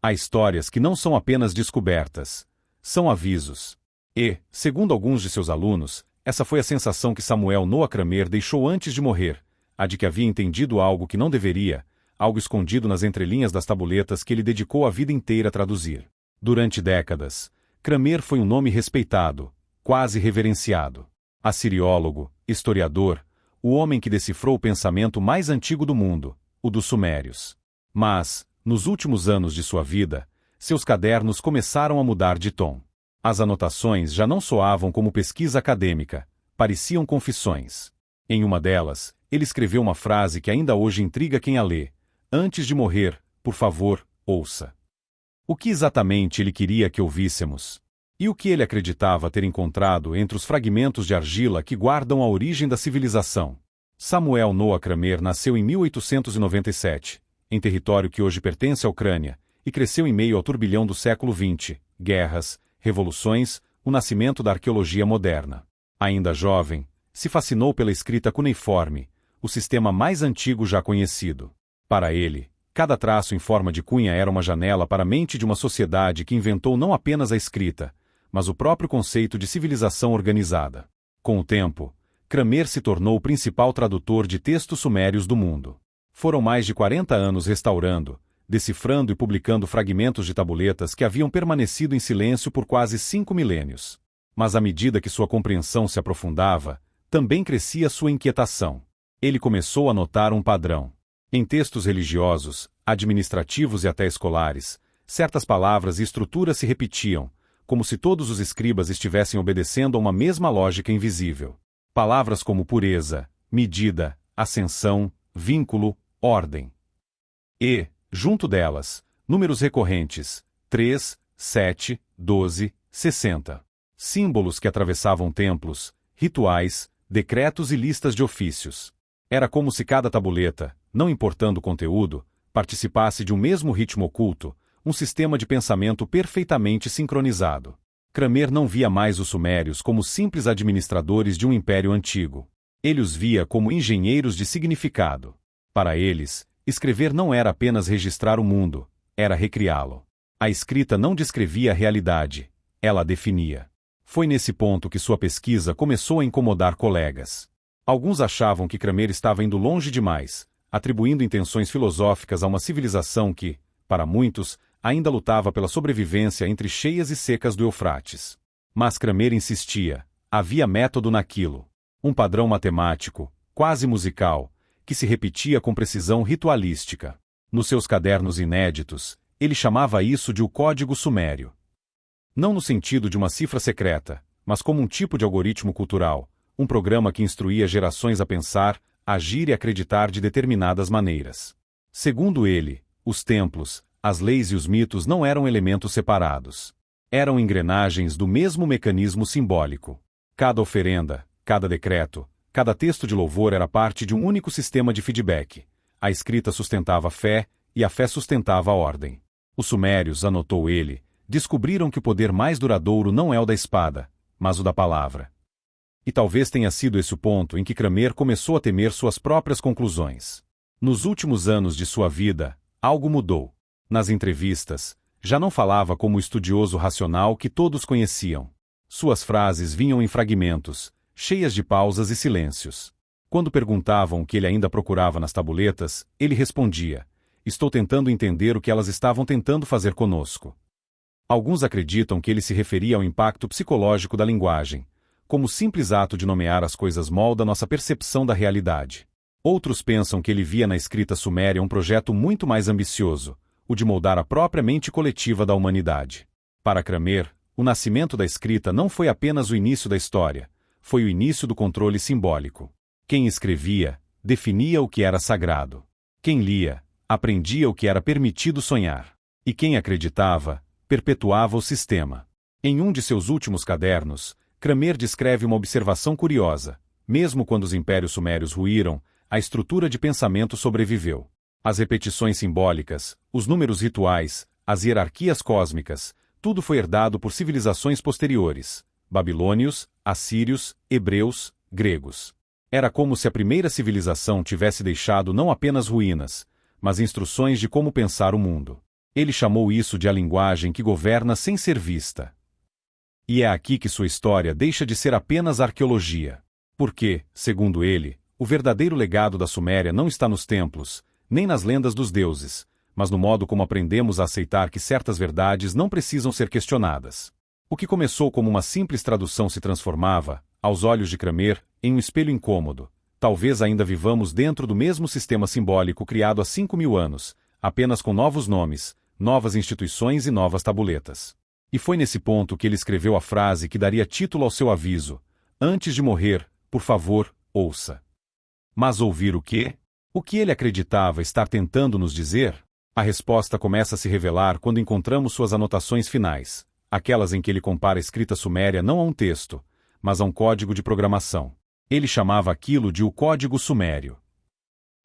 Há histórias que não são apenas descobertas, são avisos. E, segundo alguns de seus alunos, essa foi a sensação que Samuel Noah Kramer deixou antes de morrer, a de que havia entendido algo que não deveria, algo escondido nas entrelinhas das tabuletas que ele dedicou a vida inteira a traduzir. Durante décadas, Kramer foi um nome respeitado, quase reverenciado. Assiriólogo, historiador, o homem que decifrou o pensamento mais antigo do mundo, o dos Sumérios. Mas, nos últimos anos de sua vida, seus cadernos começaram a mudar de tom. As anotações já não soavam como pesquisa acadêmica, pareciam confissões. Em uma delas, ele escreveu uma frase que ainda hoje intriga quem a lê: "Antes de morrer, por favor, ouça." O que exatamente ele queria que ouvíssemos? E o que ele acreditava ter encontrado entre os fragmentos de argila que guardam a origem da civilização? Samuel Noah Kramer nasceu em 1897, em território que hoje pertence à Ucrânia, e cresceu em meio ao turbilhão do século XX, guerras, revoluções, o nascimento da arqueologia moderna. Ainda jovem, se fascinou pela escrita cuneiforme, o sistema mais antigo já conhecido. Para ele, cada traço em forma de cunha era uma janela para a mente de uma sociedade que inventou não apenas a escrita, mas o próprio conceito de civilização organizada. Com o tempo, Kramer se tornou o principal tradutor de textos sumérios do mundo. Foram mais de 40 anos restaurando, decifrando e publicando fragmentos de tabuletas que haviam permanecido em silêncio por quase 5 milênios. Mas à medida que sua compreensão se aprofundava, também crescia sua inquietação. Ele começou a notar um padrão. Em textos religiosos, administrativos e até escolares, certas palavras e estruturas se repetiam, como se todos os escribas estivessem obedecendo a uma mesma lógica invisível. Palavras como pureza, medida, ascensão, vínculo, ordem. E, junto delas, números recorrentes: 3, 7, 12, 60. Símbolos que atravessavam templos, rituais, decretos e listas de ofícios. Era como se cada tabuleta, não importando o conteúdo, participasse de um mesmo ritmo oculto, um sistema de pensamento perfeitamente sincronizado. Kramer não via mais os sumérios como simples administradores de um império antigo. Ele os via como engenheiros de significado. Para eles, escrever não era apenas registrar o mundo, era recriá-lo. A escrita não descrevia a realidade, ela a definia. Foi nesse ponto que sua pesquisa começou a incomodar colegas. Alguns achavam que Kramer estava indo longe demais, atribuindo intenções filosóficas a uma civilização que, para muitos, ainda lutava pela sobrevivência entre cheias e secas do Eufrates. Mas Kramer insistia: havia método naquilo. Um padrão matemático, quase musical, que se repetia com precisão ritualística. Nos seus cadernos inéditos, ele chamava isso de o Código Sumério. Não no sentido de uma cifra secreta, mas como um tipo de algoritmo cultural, um programa que instruía gerações a pensar, agir e acreditar de determinadas maneiras. Segundo ele, os templos, as leis e os mitos não eram elementos separados. Eram engrenagens do mesmo mecanismo simbólico. Cada oferenda, cada decreto, cada texto de louvor era parte de um único sistema de feedback. A escrita sustentava a fé, e a fé sustentava a ordem. Os sumérios, anotou ele, descobriram que o poder mais duradouro não é o da espada, mas o da palavra. E talvez tenha sido esse o ponto em que Kramer começou a temer suas próprias conclusões. Nos últimos anos de sua vida, algo mudou. Nas entrevistas, já não falava como o estudioso racional que todos conheciam. Suas frases vinham em fragmentos, cheias de pausas e silêncios. Quando perguntavam o que ele ainda procurava nas tabuletas, ele respondia: estou tentando entender o que elas estavam tentando fazer conosco. Alguns acreditam que ele se referia ao impacto psicológico da linguagem, como o simples ato de nomear as coisas molda nossa percepção da realidade. Outros pensam que ele via na escrita suméria um projeto muito mais ambicioso, o de moldar a própria mente coletiva da humanidade. Para Kramer, o nascimento da escrita não foi apenas o início da história, foi o início do controle simbólico. Quem escrevia, definia o que era sagrado. Quem lia, aprendia o que era permitido sonhar. E quem acreditava, perpetuava o sistema. Em um de seus últimos cadernos, Kramer descreve uma observação curiosa. Mesmo quando os impérios sumérios ruíram, a estrutura de pensamento sobreviveu. As repetições simbólicas, os números rituais, as hierarquias cósmicas, tudo foi herdado por civilizações posteriores: babilônios, assírios, hebreus, gregos. Era como se a primeira civilização tivesse deixado não apenas ruínas, mas instruções de como pensar o mundo. Ele chamou isso de a linguagem que governa sem ser vista. E é aqui que sua história deixa de ser apenas arqueologia. Porque, segundo ele, o verdadeiro legado da Suméria não está nos templos, nem nas lendas dos deuses, mas no modo como aprendemos a aceitar que certas verdades não precisam ser questionadas. O que começou como uma simples tradução se transformava, aos olhos de Cramer, em um espelho incômodo. Talvez ainda vivamos dentro do mesmo sistema simbólico criado há 5.000 anos, apenas com novos nomes, novas instituições e novas tabuletas. E foi nesse ponto que ele escreveu a frase que daria título ao seu aviso: antes de morrer, por favor, ouça. Mas ouvir o quê? O que ele acreditava estar tentando nos dizer? A resposta começa a se revelar quando encontramos suas anotações finais, aquelas em que ele compara a escrita suméria não a um texto, mas a um código de programação. Ele chamava aquilo de o Código Sumério.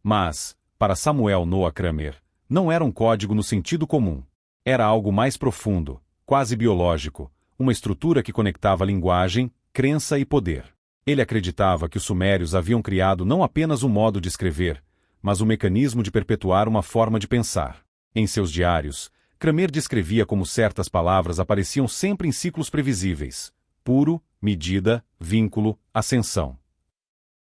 Mas, para Samuel Noah Cramer, não era um código no sentido comum. Era algo mais profundo, quase biológico, uma estrutura que conectava linguagem, crença e poder. Ele acreditava que os sumérios haviam criado não apenas um modo de escrever, mas um mecanismo de perpetuar uma forma de pensar. Em seus diários, Cramer descrevia como certas palavras apareciam sempre em ciclos previsíveis: puro, medida, vínculo, ascensão.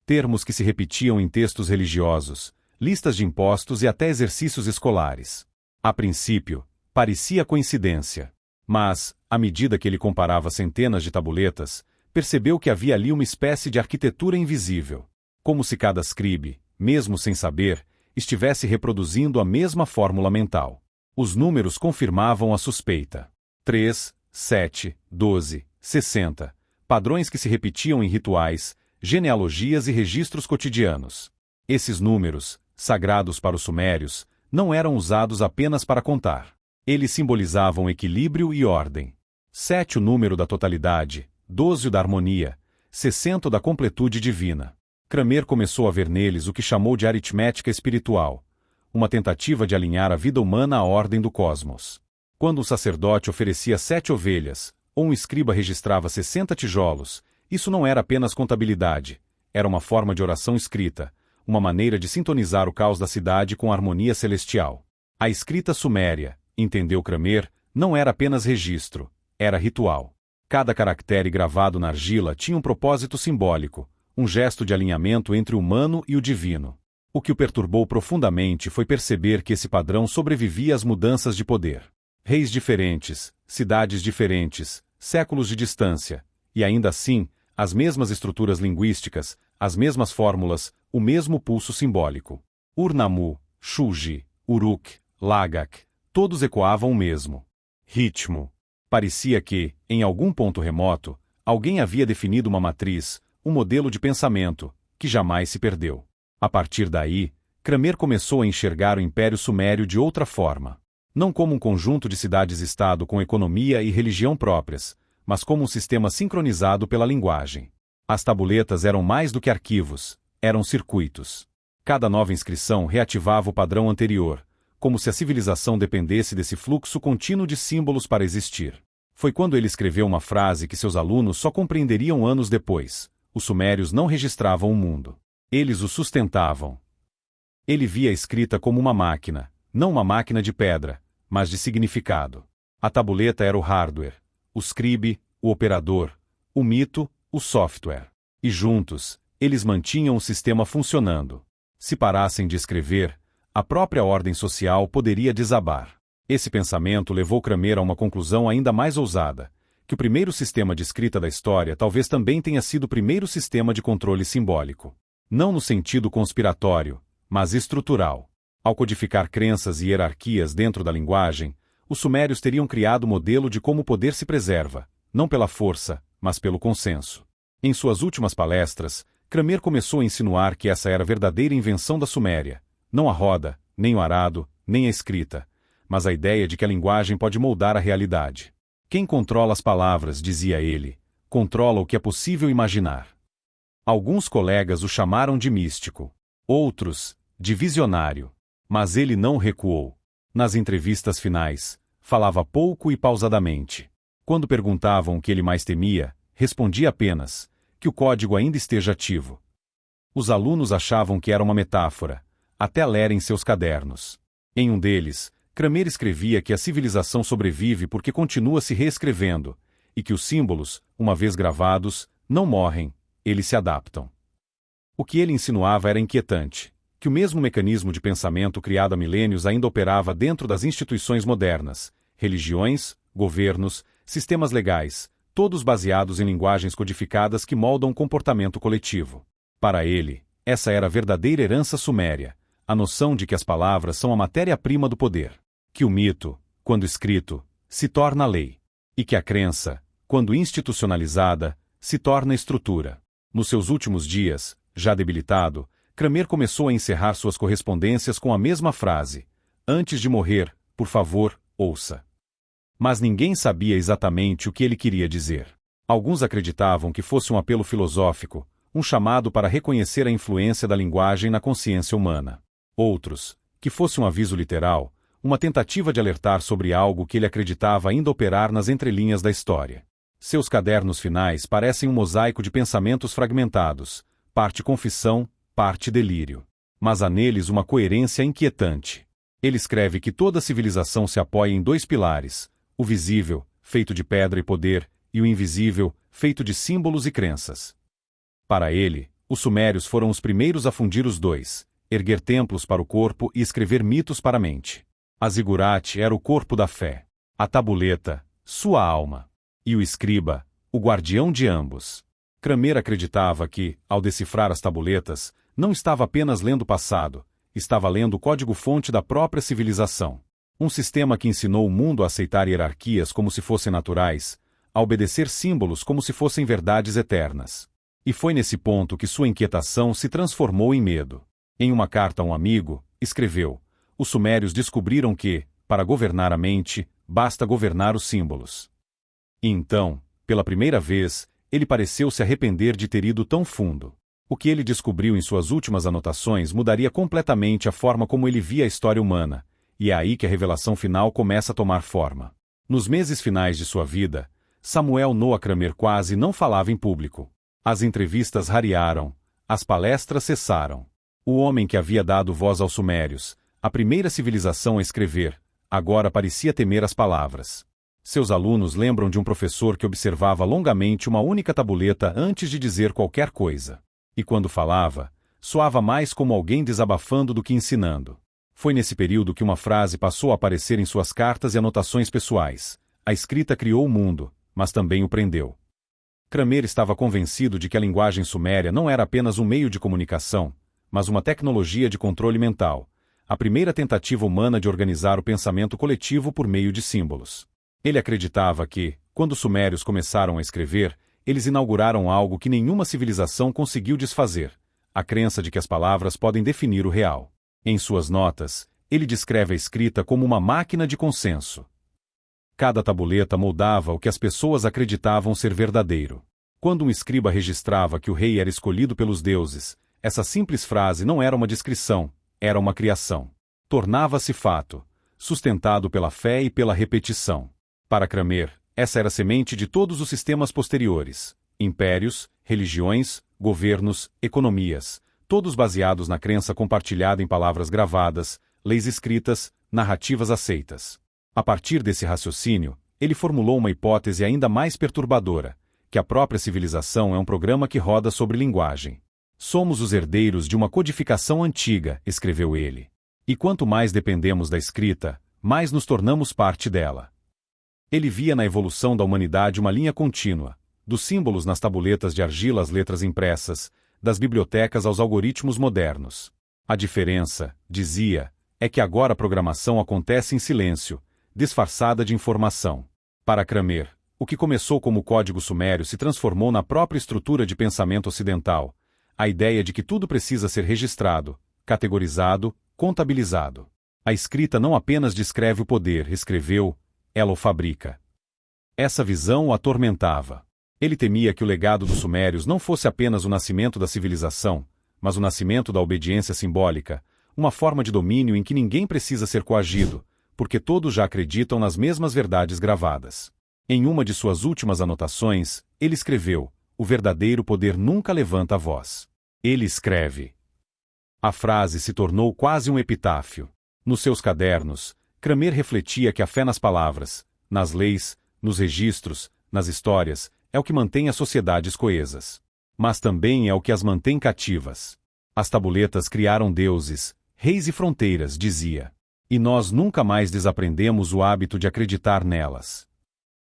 Termos que se repetiam em textos religiosos, listas de impostos e até exercícios escolares. A princípio, parecia coincidência. Mas, à medida que ele comparava centenas de tabuletas, percebeu que havia ali uma espécie de arquitetura invisível. Como se cada scribe, mesmo sem saber, estivesse reproduzindo a mesma fórmula mental. Os números confirmavam a suspeita. 3, 7, 12, 60. Padrões que se repetiam em rituais, genealogias e registros cotidianos. Esses números, sagrados para os sumérios, não eram usados apenas para contar. Eles simbolizavam equilíbrio e ordem. 7 o número da totalidade, 12 o da harmonia, 60 o da completude divina. Cramer começou a ver neles o que chamou de aritmética espiritual, uma tentativa de alinhar a vida humana à ordem do cosmos. Quando um sacerdote oferecia 7 ovelhas, ou um escriba registrava 60 tijolos, isso não era apenas contabilidade, era uma forma de oração escrita, uma maneira de sintonizar o caos da cidade com a harmonia celestial. A escrita suméria, entendeu Cramer, não era apenas registro, era ritual. Cada caractere gravado na argila tinha um propósito simbólico, um gesto de alinhamento entre o humano e o divino. O que o perturbou profundamente foi perceber que esse padrão sobrevivia às mudanças de poder. Reis diferentes, cidades diferentes, séculos de distância, e ainda assim, as mesmas estruturas linguísticas, as mesmas fórmulas, o mesmo pulso simbólico. Ur-Nammu, Shuji, Uruk, Lagak, todos ecoavam o mesmo ritmo. Parecia que, em algum ponto remoto, alguém havia definido uma matriz, um modelo de pensamento, que jamais se perdeu. A partir daí, Cramer começou a enxergar o Império Sumério de outra forma. Não como um conjunto de cidades-estado com economia e religião próprias, mas como um sistema sincronizado pela linguagem. As tabuletas eram mais do que arquivos, eram circuitos. Cada nova inscrição reativava o padrão anterior, como se a civilização dependesse desse fluxo contínuo de símbolos para existir. Foi quando ele escreveu uma frase que seus alunos só compreenderiam anos depois: os sumérios não registravam o mundo. Eles o sustentavam. Ele via a escrita como uma máquina, não uma máquina de pedra, mas de significado. A tabuleta era o hardware, o scribe, o operador, o mito, o software. E juntos, eles mantinham o sistema funcionando. Se parassem de escrever, a própria ordem social poderia desabar. Esse pensamento levou Cramer a uma conclusão ainda mais ousada, que o primeiro sistema de escrita da história talvez também tenha sido o primeiro sistema de controle simbólico. Não no sentido conspiratório, mas estrutural. Ao codificar crenças e hierarquias dentro da linguagem, os sumérios teriam criado o modelo de como o poder se preserva, não pela força, mas pelo consenso. Em suas últimas palestras, Cramer começou a insinuar que essa era a verdadeira invenção da Suméria, não a roda, nem o arado, nem a escrita, mas a ideia de que a linguagem pode moldar a realidade. Quem controla as palavras, dizia ele, controla o que é possível imaginar. Alguns colegas o chamaram de místico, outros, de visionário. Mas ele não recuou. Nas entrevistas finais, falava pouco e pausadamente. Quando perguntavam o que ele mais temia, respondia apenas que o código ainda esteja ativo. Os alunos achavam que era uma metáfora, até lerem seus cadernos. Em um deles, Cramer escrevia que a civilização sobrevive porque continua se reescrevendo, e que os símbolos, uma vez gravados, não morrem, eles se adaptam. O que ele insinuava era inquietante, que o mesmo mecanismo de pensamento criado há milênios ainda operava dentro das instituições modernas, religiões, governos, sistemas legais, todos baseados em linguagens codificadas que moldam o comportamento coletivo. Para ele, essa era a verdadeira herança suméria, a noção de que as palavras são a matéria-prima do poder, que o mito, quando escrito, se torna lei, e que a crença, quando institucionalizada, se torna estrutura. Nos seus últimos dias, já debilitado, Cramer começou a encerrar suas correspondências com a mesma frase: "Antes de morrer, por favor, ouça." Mas ninguém sabia exatamente o que ele queria dizer. Alguns acreditavam que fosse um apelo filosófico, um chamado para reconhecer a influência da linguagem na consciência humana. Outros, que fosse um aviso literal, uma tentativa de alertar sobre algo que ele acreditava ainda operar nas entrelinhas da história. Seus cadernos finais parecem um mosaico de pensamentos fragmentados, parte confissão, parte delírio. Mas há neles uma coerência inquietante. Ele escreve que toda civilização se apoia em dois pilares: o visível, feito de pedra e poder, e o invisível, feito de símbolos e crenças. Para ele, os sumérios foram os primeiros a fundir os dois, erguer templos para o corpo e escrever mitos para a mente. A zigurate era o corpo da fé, a tabuleta, sua alma, e o escriba, o guardião de ambos. Cramer acreditava que, ao decifrar as tabuletas, não estava apenas lendo o passado, estava lendo o código-fonte da própria civilização. Um sistema que ensinou o mundo a aceitar hierarquias como se fossem naturais, a obedecer símbolos como se fossem verdades eternas. E foi nesse ponto que sua inquietação se transformou em medo. Em uma carta a um amigo, escreveu: "Os sumérios descobriram que, para governar a mente, basta governar os símbolos." E então, pela primeira vez, ele pareceu se arrepender de ter ido tão fundo. O que ele descobriu em suas últimas anotações mudaria completamente a forma como ele via a história humana, e é aí que a revelação final começa a tomar forma. Nos meses finais de sua vida, Samuel Noah Cramer quase não falava em público. As entrevistas rarearam, as palestras cessaram. O homem que havia dado voz aos sumérios, a primeira civilização a escrever, agora parecia temer as palavras. Seus alunos lembram de um professor que observava longamente uma única tabuleta antes de dizer qualquer coisa. E quando falava, soava mais como alguém desabafando do que ensinando. Foi nesse período que uma frase passou a aparecer em suas cartas e anotações pessoais: "A escrita criou o mundo, mas também o prendeu." Cramer estava convencido de que a linguagem suméria não era apenas um meio de comunicação, mas uma tecnologia de controle mental, a primeira tentativa humana de organizar o pensamento coletivo por meio de símbolos. Ele acreditava que, quando os sumérios começaram a escrever, eles inauguraram algo que nenhuma civilização conseguiu desfazer: a crença de que as palavras podem definir o real. Em suas notas, ele descreve a escrita como uma máquina de consenso. Cada tabuleta moldava o que as pessoas acreditavam ser verdadeiro. Quando um escriba registrava que o rei era escolhido pelos deuses, essa simples frase não era uma descrição, era uma criação. Tornava-se fato, sustentado pela fé e pela repetição. Para Cramer, essa era a semente de todos os sistemas posteriores: impérios, religiões, governos, economias, todos baseados na crença compartilhada em palavras gravadas, leis escritas, narrativas aceitas. A partir desse raciocínio, ele formulou uma hipótese ainda mais perturbadora: que a própria civilização é um programa que roda sobre linguagem. "Somos os herdeiros de uma codificação antiga", escreveu ele. "E quanto mais dependemos da escrita, mais nos tornamos parte dela." Ele via na evolução da humanidade uma linha contínua, dos símbolos nas tabuletas de argila às letras impressas, das bibliotecas aos algoritmos modernos. A diferença, dizia, é que agora a programação acontece em silêncio, disfarçada de informação. Para Cramer, o que começou como código sumério se transformou na própria estrutura de pensamento ocidental, a ideia de que tudo precisa ser registrado, categorizado, contabilizado. A escrita não apenas descreve o poder, escreveu, ela o fabrica. Essa visão o atormentava. Ele temia que o legado dos sumérios não fosse apenas o nascimento da civilização, mas o nascimento da obediência simbólica, uma forma de domínio em que ninguém precisa ser coagido, porque todos já acreditam nas mesmas verdades gravadas. Em uma de suas últimas anotações, ele escreveu: "O verdadeiro poder nunca levanta a voz." Ele escreve. A frase se tornou quase um epitáfio. Nos seus cadernos, Cramer refletia que a fé nas palavras, nas leis, nos registros, nas histórias, é o que mantém as sociedades coesas. Mas também é o que as mantém cativas. As tabuletas criaram deuses, reis e fronteiras, dizia. E nós nunca mais desaprendemos o hábito de acreditar nelas.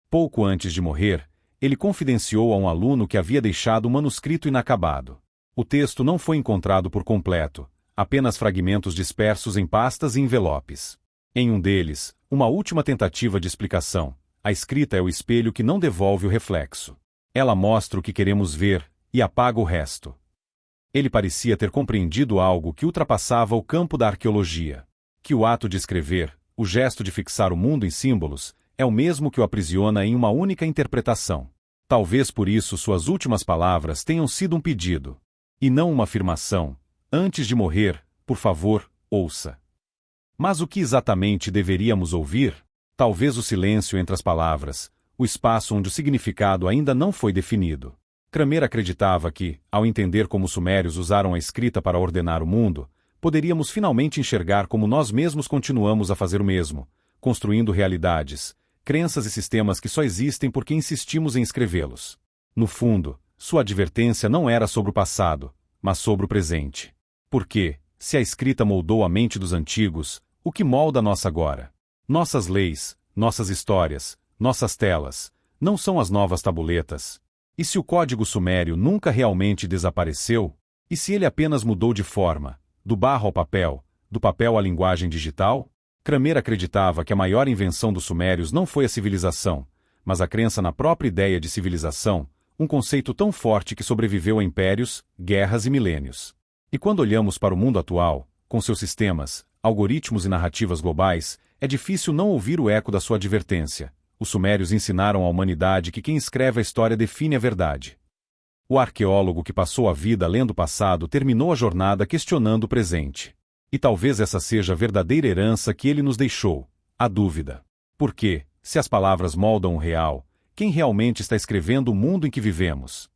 Pouco antes de morrer, ele confidenciou a um aluno que havia deixado o manuscrito inacabado. O texto não foi encontrado por completo, apenas fragmentos dispersos em pastas e envelopes. Em um deles, uma última tentativa de explicação. A escrita é o espelho que não devolve o reflexo. Ela mostra o que queremos ver e apaga o resto. Ele parecia ter compreendido algo que ultrapassava o campo da arqueologia. Que o ato de escrever, o gesto de fixar o mundo em símbolos, é o mesmo que o aprisiona em uma única interpretação. Talvez por isso suas últimas palavras tenham sido um pedido, e não uma afirmação. Antes de morrer, por favor, ouça. Mas o que exatamente deveríamos ouvir? Talvez o silêncio entre as palavras, o espaço onde o significado ainda não foi definido. Cramer acreditava que, ao entender como os sumérios usaram a escrita para ordenar o mundo, poderíamos finalmente enxergar como nós mesmos continuamos a fazer o mesmo, construindo realidades, crenças e sistemas que só existem porque insistimos em escrevê-los. No fundo, sua advertência não era sobre o passado, mas sobre o presente. Porque, se a escrita moldou a mente dos antigos, o que molda a nossa agora? Nossas leis, nossas histórias, nossas telas, não são as novas tabuletas. E se o código sumério nunca realmente desapareceu? E se ele apenas mudou de forma, do barro ao papel, do papel à linguagem digital? Cramer acreditava que a maior invenção dos sumérios não foi a civilização, mas a crença na própria ideia de civilização, um conceito tão forte que sobreviveu a impérios, guerras e milênios. E quando olhamos para o mundo atual, com seus sistemas, algoritmos e narrativas globais, é difícil não ouvir o eco da sua advertência. Os sumérios ensinaram à humanidade que quem escreve a história define a verdade. O arqueólogo que passou a vida lendo o passado terminou a jornada questionando o presente. E talvez essa seja a verdadeira herança que ele nos deixou, a dúvida. Porque, se as palavras moldam o real, quem realmente está escrevendo o mundo em que vivemos?